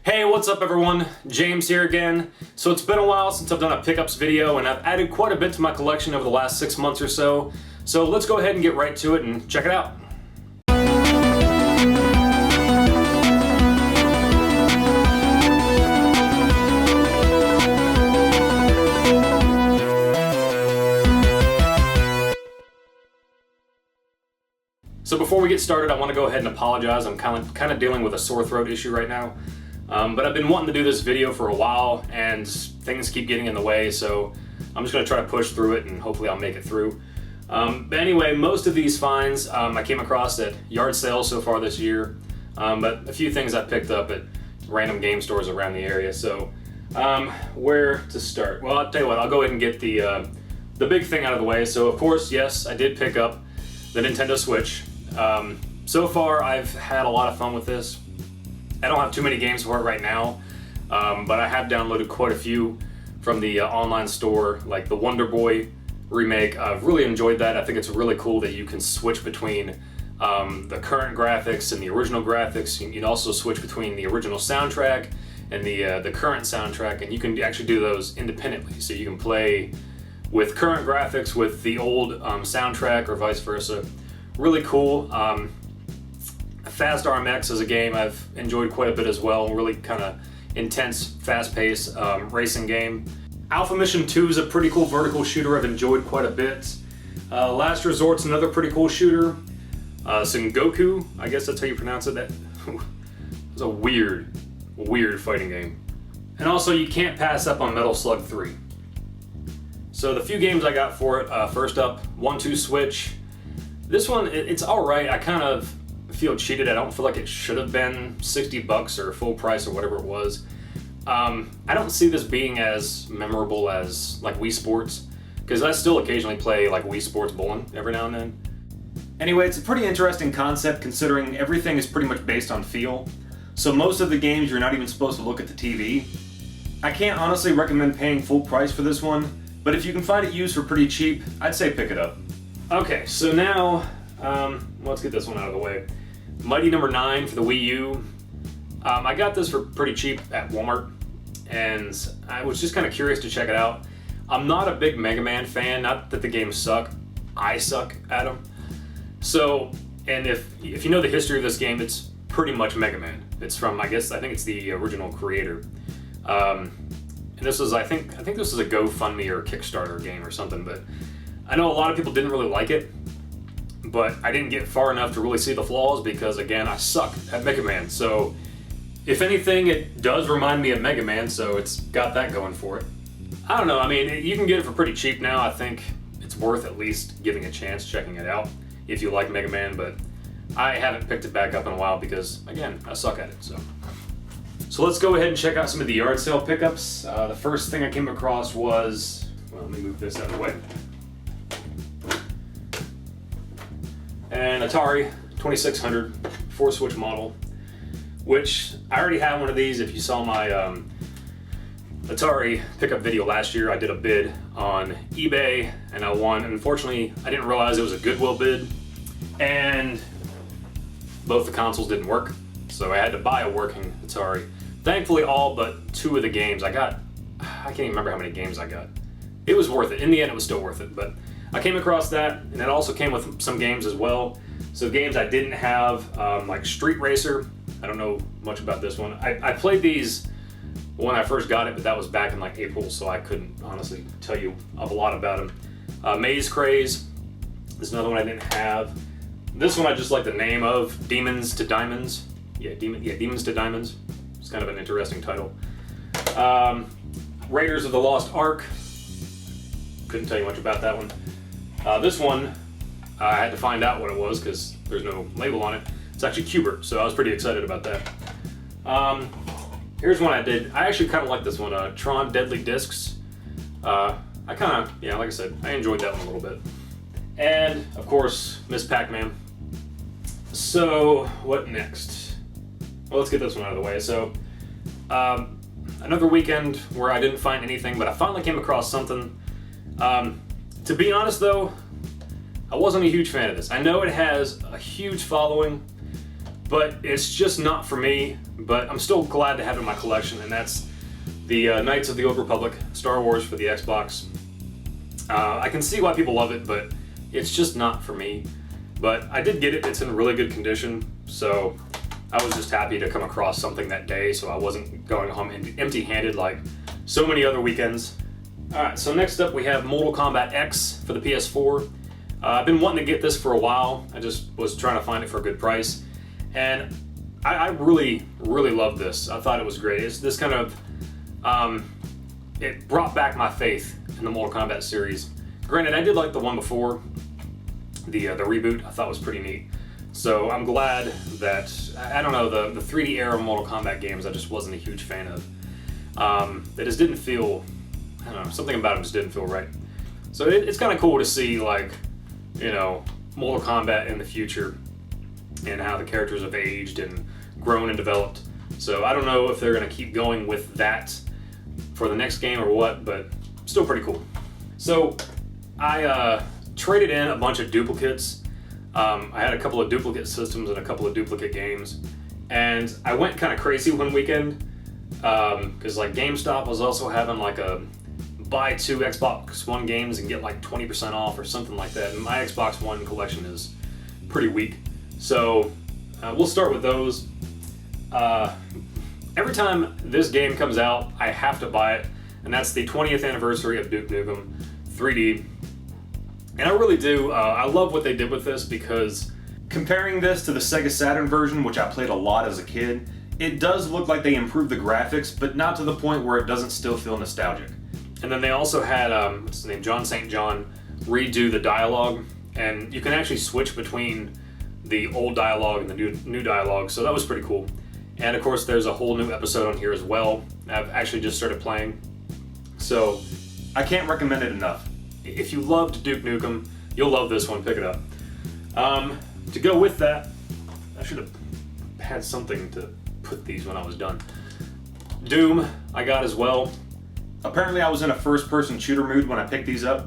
Hey, what's up everyone? James here again. So it's been a while since I've done a pickups video and I've added quite a bit to my collection over the last 6 months or so. So let's go ahead and get right to it and check it out. So before we get started, I want to go ahead and apologize. I'm kind of dealing with a sore throat issue right now. But I've been wanting to do this video for a while and things keep getting in the way, so I'm just going to try to push through it and hopefully I'll make it through. But anyway, most of these finds I came across at yard sales so far this year, but a few things I picked up at random game stores around the area. So where to start? Well, I'll tell you what, I'll go ahead and get the big thing out of the way. So of course, yes, I did pick up the Nintendo Switch. So far I've had a lot of fun with this. I don't have too many games for it right now, but I have downloaded quite a few from the online store, like the Wonder Boy remake. I've really enjoyed that. I think it's really cool that you can switch between the current graphics and the original graphics. You can also switch between the original soundtrack and the current soundtrack, and you can actually do those independently. So you can play with current graphics with the old soundtrack or vice versa. Really cool. Fast RMX is a game I've enjoyed quite a bit as well. Really kind of intense, fast-paced racing game. Alpha Mission 2 is a pretty cool vertical shooter I've enjoyed quite a bit. Last Resort's another pretty cool shooter. Sengoku, I guess that's how you pronounce it. That was a weird fighting game. And also, you can't pass up on Metal Slug 3. So the few games I got for it, first up, 1-2 Switch. This one, it's alright. I kind of feel cheated. I don't feel like it should have been $60 or full price or whatever it was. I don't see this being as memorable as like Wii Sports, because I still occasionally play like Wii Sports bowling every now and then. Anyway, it's a pretty interesting concept considering everything is pretty much based on feel. So most of the games you're not even supposed to look at the TV. I can't honestly recommend paying full price for this one, but if you can find it used for pretty cheap, I'd say pick it up. Okay, so now let's get this one out of the way. Mighty No. 9 for the Wii U. I got this for pretty cheap at Walmart, and I was just kind of curious to check it out. I'm not a big Mega Man fan, not that the games suck, I suck at them. So, and if you know the history of this game, it's pretty much Mega Man. It's from, I think it's the original creator. And this was, I think this is a GoFundMe or Kickstarter game or something, but I know a lot of people didn't really like it. But I didn't get far enough to really see the flaws because, again, I suck at Mega Man. So, if anything, it does remind me of Mega Man, so it's got that going for it. I don't know, I mean, you can get it for pretty cheap now. I think it's worth at least giving a chance, checking it out, if you like Mega Man, but I haven't picked it back up in a while because, again, I suck at it, so. So let's go ahead and check out some of the yard sale pickups. The first thing I came across was, well, let me move this out of the way. An Atari 2600 4-switch model, which I already have one of these. If you saw my Atari pickup video last year, I did a bid on eBay and I won. And unfortunately, I didn't realize it was a Goodwill bid, and both the consoles didn't work, so I had to buy a working Atari. Thankfully, all but 2 of the games I got. I can't even remember how many games I got. It was worth it. In the end, it was still worth it, but I came across that, and it also came with some games as well. So games I didn't have, like Street Racer. I don't know much about this one. I played these when I first got it, but that was back in like April, so I couldn't honestly tell you a lot about them. Maze Craze is another one I didn't have. This one I just like the name of, Demons to Diamonds. Demons to Diamonds. It's kind of an interesting title. Raiders of the Lost Ark. Couldn't tell you much about that one. This one, I had to find out what it was because there's no label on it. It's actually Q*bert, so I was pretty excited about that. Here's one I did. I actually kind of like this one, Tron Deadly Discs. I kind of, like I said, I enjoyed that one a little bit. And, of course, Miss Pac-Man. So, what next? Well, let's get this one out of the way. So, another weekend where I didn't find anything, but I finally came across something. To be honest though, I wasn't a huge fan of this. I know it has a huge following, but it's just not for me. But I'm still glad to have it in my collection, and that's the Knights of the Old Republic Star Wars for the Xbox. I can see why people love it, but it's just not for me. But I did get it. It's in really good condition, so I was just happy to come across something that day, so I wasn't going home empty-handed like so many other weekends. Alright, so next up we have Mortal Kombat X for the PS4. I've been wanting to get this for a while. I just was trying to find it for a good price. And I really, really loved this. I thought it was great. It's this kind of, it brought back my faith in the Mortal Kombat series. Granted, I did like the one before, the reboot. I thought was pretty neat. So I'm glad that, I don't know, the 3D era Mortal Kombat games I just wasn't a huge fan of. They just didn't feel, I don't know, something about them just didn't feel right. So it's kind of cool to see, like, you know, Mortal Kombat in the future and how the characters have aged and grown and developed. So I don't know if they're going to keep going with that for the next game or what, but still pretty cool. So I traded in a bunch of duplicates. I had a couple of duplicate systems and a couple of duplicate games, and I went kind of crazy one weekend because like GameStop was also having like a buy 2 Xbox One games and get like 20% off or something like that, and my Xbox One collection is pretty weak. So we'll start with those. Every time this game comes out, I have to buy it, and that's the 20th anniversary of Duke Nukem 3D. And I really do. I love what they did with this, because comparing this to the Sega Saturn version, which I played a lot as a kid, it does look like they improved the graphics, but not to the point where it doesn't still feel nostalgic. And then they also had, what's his name, John St. John, redo the dialogue, and you can actually switch between the old dialogue and the new dialogue, so that was pretty cool. And of course there's a whole new episode on here as well. I've actually just started playing, so I can't recommend it enough. If you loved Duke Nukem, you'll love this one. Pick it up. To go with that, I should have had something to put these when I was done. Doom I got as well. Apparently I was in a first-person shooter mood when I picked these up,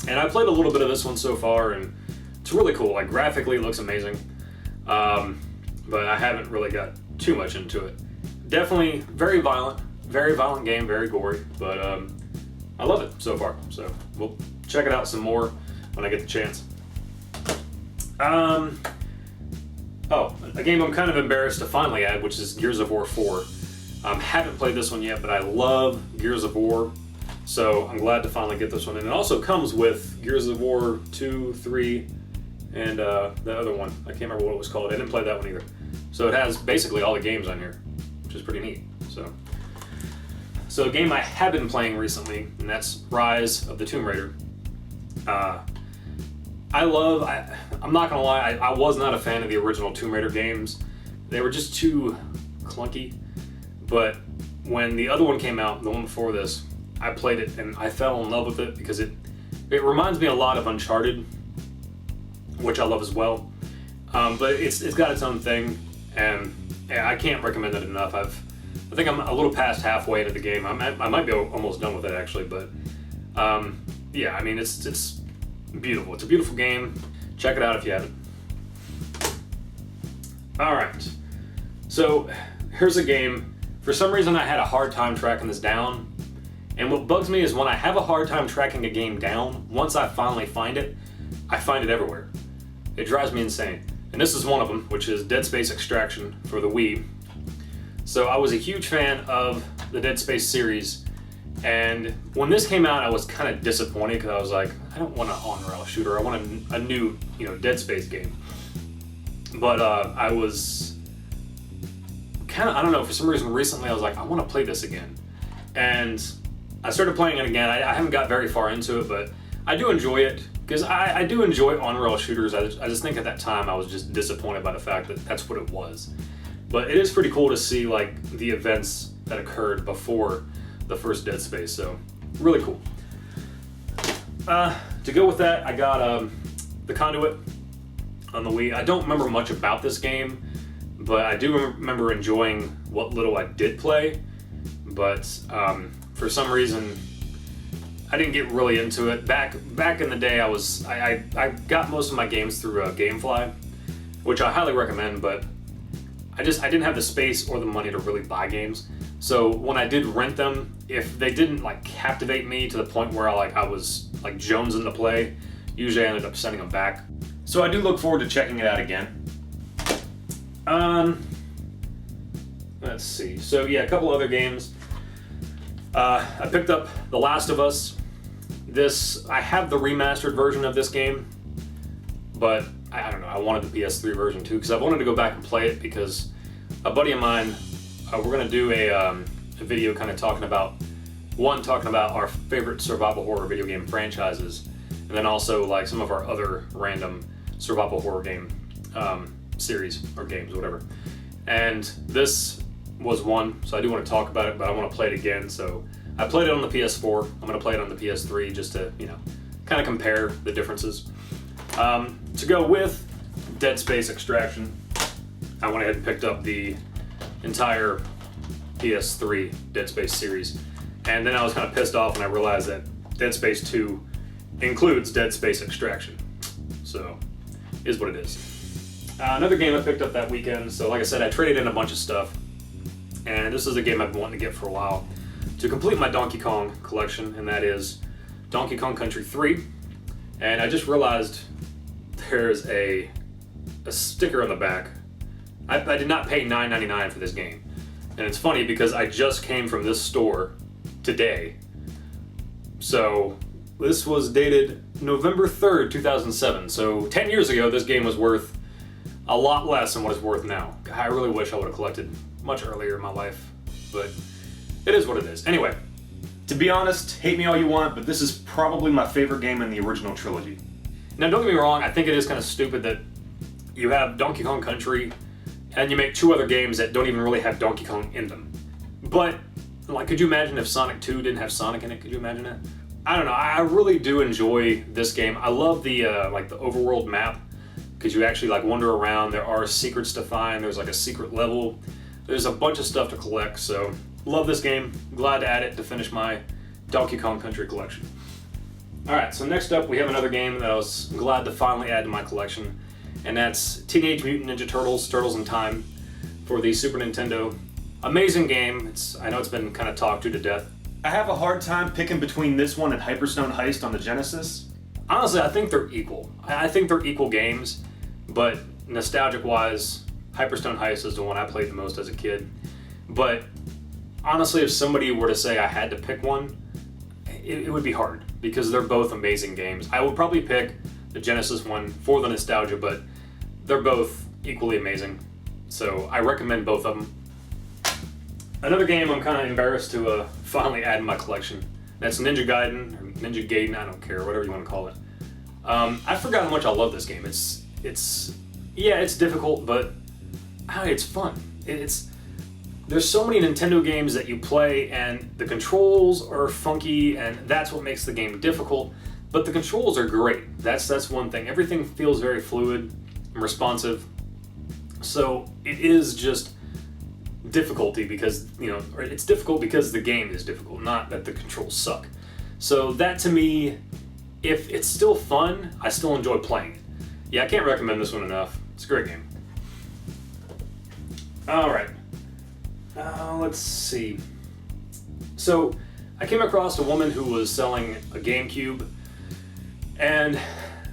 and I played a little bit of this one so far, and it's really cool. Like, graphically it looks amazing, but I haven't really got too much into it. Definitely very violent game, very gory, but I love it so far, so we'll check it out some more when I get the chance. Oh, a game I'm kind of embarrassed to finally add, which is Gears of War 4. Haven't played this one yet, but I love Gears of War, so I'm glad to finally get this one. And it also comes with Gears of War 2, 3, and the other one. I can't remember what it was called. I didn't play that one either. So it has basically all the games on here, which is pretty neat. So a game I have been playing recently, and that's Rise of the Tomb Raider. I'm not gonna lie, I was not a fan of the original Tomb Raider games. They were just too clunky. But when the other one came out, the one before this, I played it and I fell in love with it because it reminds me a lot of Uncharted, which I love as well. But it's got its own thing, and I can't recommend it enough. I think I'm a little past halfway into the game. I might be almost done with it actually, but yeah, I mean it's beautiful. It's a beautiful game. Check it out if you haven't. All right, so here's a game. For some reason, I had a hard time tracking this down, and what bugs me is when I have a hard time tracking a game down, once I finally find it, I find it everywhere. It drives me insane. And this is one of them, which is Dead Space Extraction for the Wii. So I was a huge fan of the Dead Space series, and when this came out, I was kind of disappointed because I was like, I don't want an on-rail shooter. I want a new, Dead Space game. But I was kind of, I don't know, for some reason recently I was like, I want to play this again. And I started playing it again. I haven't got very far into it, but I do enjoy it because I do enjoy on-rail shooters. I just think at that time I was just disappointed by the fact that that's what it was. But it is pretty cool to see like the events that occurred before the first Dead Space, so really cool. To go with that, I got The Conduit on the Wii. I don't remember much about this game, but I do remember enjoying what little I did play, but for some reason I didn't get really into it. Back in the day, I got most of my games through GameFly, which I highly recommend, but I didn't have the space or the money to really buy games. So when I did rent them, if they didn't like captivate me to the point where I was like jonesing to play, usually I ended up sending them back. So I do look forward to checking it out again. Let's see. So yeah, a couple other games. I picked up The Last of Us. I have the remastered version of this game, but I don't know, I wanted the PS3 version too, because I wanted to go back and play it, because a buddy of mine, we're going to do a video kind of talking about our favorite survival horror video game franchises, and then also like some of our other random survival horror game series or games, whatever. And this was one, so I do want to talk about it, but I want to play it again. So I played it on the PS4. I'm going to play it on the PS3 just to, kind of compare the differences. To go with Dead Space Extraction, I went ahead and picked up the entire PS3 Dead Space series. And then I was kind of pissed off when I realized that Dead Space 2 includes Dead Space Extraction. So, is what it is. Another game I picked up that weekend. So like I said, I traded in a bunch of stuff. And this is a game I've been wanting to get for a while to complete my Donkey Kong collection, and that is Donkey Kong Country 3. And I just realized there's a sticker on the back. I did not pay $9.99 for this game. And it's funny because I just came from this store today. So this was dated November 3rd, 2007. So 10 years ago, this game was worth a lot less than what it's worth now. I really wish I would have collected much earlier in my life, but it is what it is. Anyway, to be honest, hate me all you want, but this is probably my favorite game in the original trilogy. Now, don't get me wrong, I think it is kind of stupid that you have Donkey Kong Country and you make two other games that don't even really have Donkey Kong in them. But, like, could you imagine if Sonic 2 didn't have Sonic in it? Could you imagine it? I don't know, I really do enjoy this game. I love the overworld map, because you actually like wander around. There are secrets to find. There's like a secret level. There's a bunch of stuff to collect. So love this game. Glad to add it to finish my Donkey Kong Country collection. All right, so next up we have another game that I was glad to finally add to my collection, and that's Teenage Mutant Ninja Turtles: Turtles in Time for the Super Nintendo. Amazing game. I know it's been kind of talked to death. I have a hard time picking between this one and Hyperstone Heist on the Genesis. Honestly, I think they're equal. I think they're equal games. But nostalgic-wise, Hyperstone Heist is the one I played the most as a kid. But honestly, if somebody were to say I had to pick one, it would be hard, because they're both amazing games. I would probably pick the Genesis one for the nostalgia, but they're both equally amazing. So I recommend both of them. Another game I'm kind of embarrassed to finally add in my collection. That's Ninja Gaiden, or Ninja Gaiden, I don't care, whatever you want to call it. I forgot how much I love this game. It's difficult, but it's fun. There's so many Nintendo games that you play and the controls are funky, and that's what makes the game difficult. But the controls are great. That's one thing. Everything feels very fluid and responsive. So it is just difficulty because, it's difficult because the game is difficult, not that the controls suck. So that, to me, if it's still fun, I still enjoy playing it. Yeah, I can't recommend this one enough. It's a great game. Alright. Let's see. So, I came across a woman who was selling a GameCube, and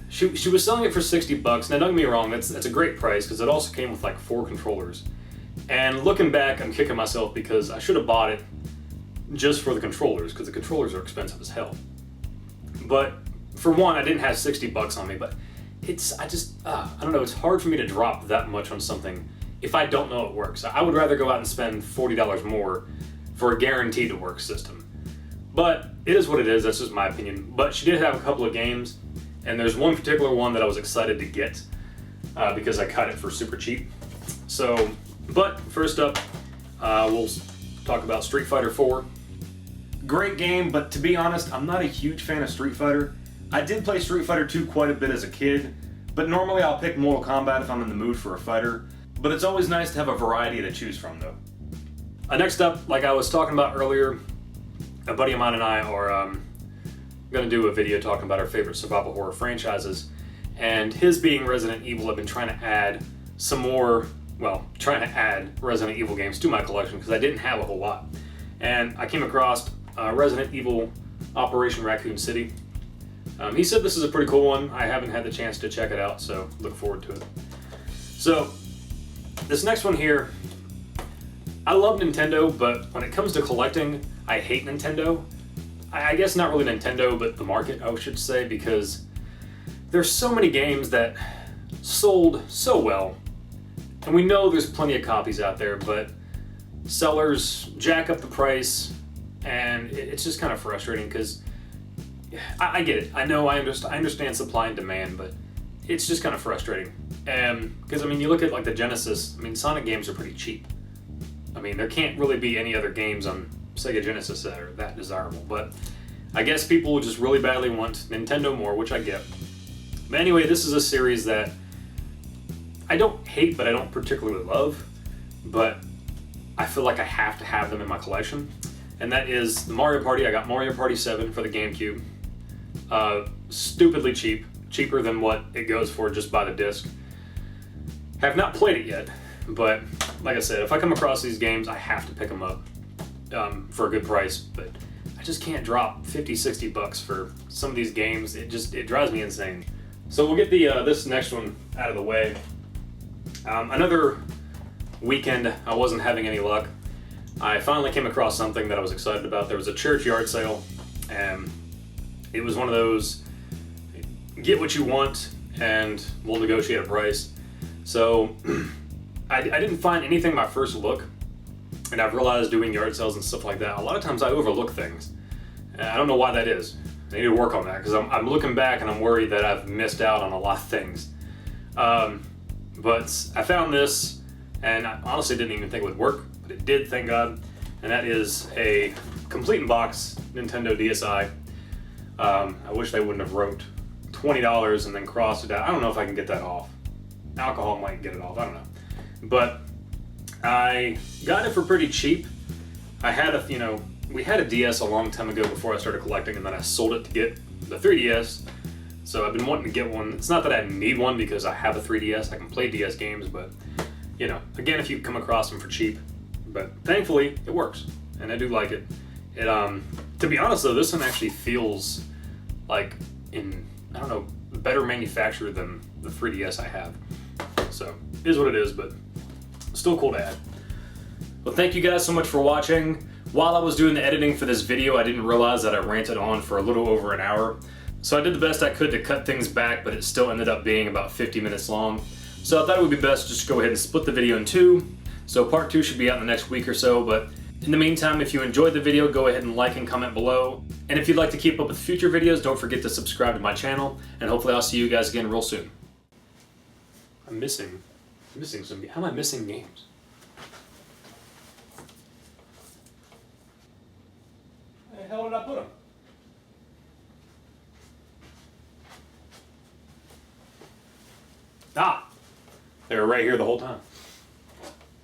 she was selling it for $60. Now, don't get me wrong, that's a great price, because it also came with like 4 controllers. And looking back, I'm kicking myself because I should have bought it just for the controllers, because the controllers are expensive as hell. But for one, I didn't have $60 on me, but I don't know, it's hard for me to drop that much on something if I don't know it works. I would rather go out and spend $40 more for a guaranteed to work system. But it is what it is, that's just my opinion. But she did have a couple of games, and there's one particular one that I was excited to get because I got it for super cheap. So, but first up, we'll talk about Street Fighter 4. Great game, but to be honest, I'm not a huge fan of Street Fighter. I did play Street Fighter 2 quite a bit as a kid, but normally I'll pick Mortal Kombat if I'm in the mood for a fighter. But it's always nice to have a variety to choose from, though. Next up, like I was talking about earlier, a buddy of mine and I are going to do a video talking about our favorite survival horror franchises. And his being Resident Evil, I've been trying to add some more well, trying to add Resident Evil games to my collection because I didn't have a whole lot. And I came across Resident Evil Operation Raccoon City. He said this is a pretty cool one. I haven't had the chance to check it out, so look forward to it. So, this next one here, I love Nintendo, but when it comes to collecting, I hate Nintendo. I guess not really Nintendo, but the market, I should say, because there's so many games that sold so well, and we know there's plenty of copies out there, but sellers jack up the price, and it's just kind of frustrating because I get it. I know I understand supply and demand, but it's just kind of frustrating. Because I mean, you look at like the Genesis. I mean, Sonic games are pretty cheap. I mean, there can't really be any other games on Sega Genesis that are that desirable. But I guess people just really badly want Nintendo more, which I get. But anyway, this is a series that I don't hate, but I don't particularly love. But I feel like I have to have them in my collection. And that is the Mario Party. I got Mario Party 7 for the GameCube. Stupidly cheap. Cheaper than what it goes for just by the disc. Have not played it yet, but like I said, if I come across these games, I have to pick them up for a good price. But I just can't drop 50, 60 bucks for some of these games. It drives me insane. So we'll get the this next one out of the way. Another weekend, I wasn't having any luck. I finally came across something that I was excited about. There was a church yard sale, and it was one of those get what you want and we'll negotiate a price. So I didn't find anything my first look, and I've realized doing yard sales and stuff like that, a lot of times I overlook things. And I don't know why that is. I need to work on that because I'm looking back and I'm worried that I've missed out on a lot of things. But I found this, and I honestly didn't even think it would work, but it did, thank God. And that is a complete in box Nintendo DSi. I wish they wouldn't have wrote $20 and then crossed it out. I don't know if I can get that off. Alcohol might get it off, I don't know. But I got it for pretty cheap. I had we had a DS a long time ago before I started collecting, and then I sold it to get the 3DS. So I've been wanting to get one. It's not that I need one because I have a 3DS. I can play DS games, but again, if you come across them for cheap. But thankfully, it works, and I do like it. It to be honest though, this one actually feels like better manufacturer than the 3DS I have. So it is what it is, but still cool to add. Well, thank you guys so much for watching. While I was doing the editing for this video, I didn't realize that I ranted on for a little over an hour. So I did the best I could to cut things back, but it still ended up being about 50 minutes long. So I thought it would be best just to go ahead and split the video in two. So part 2 should be out in the next week or so, but in the meantime, if you enjoyed the video, go ahead and like and comment below. And if you'd like to keep up with future videos, don't forget to subscribe to my channel, and hopefully I'll see you guys again real soon. I'm missing some. How am I missing games? Where the hell did I put them? Ah! They were right here the whole time.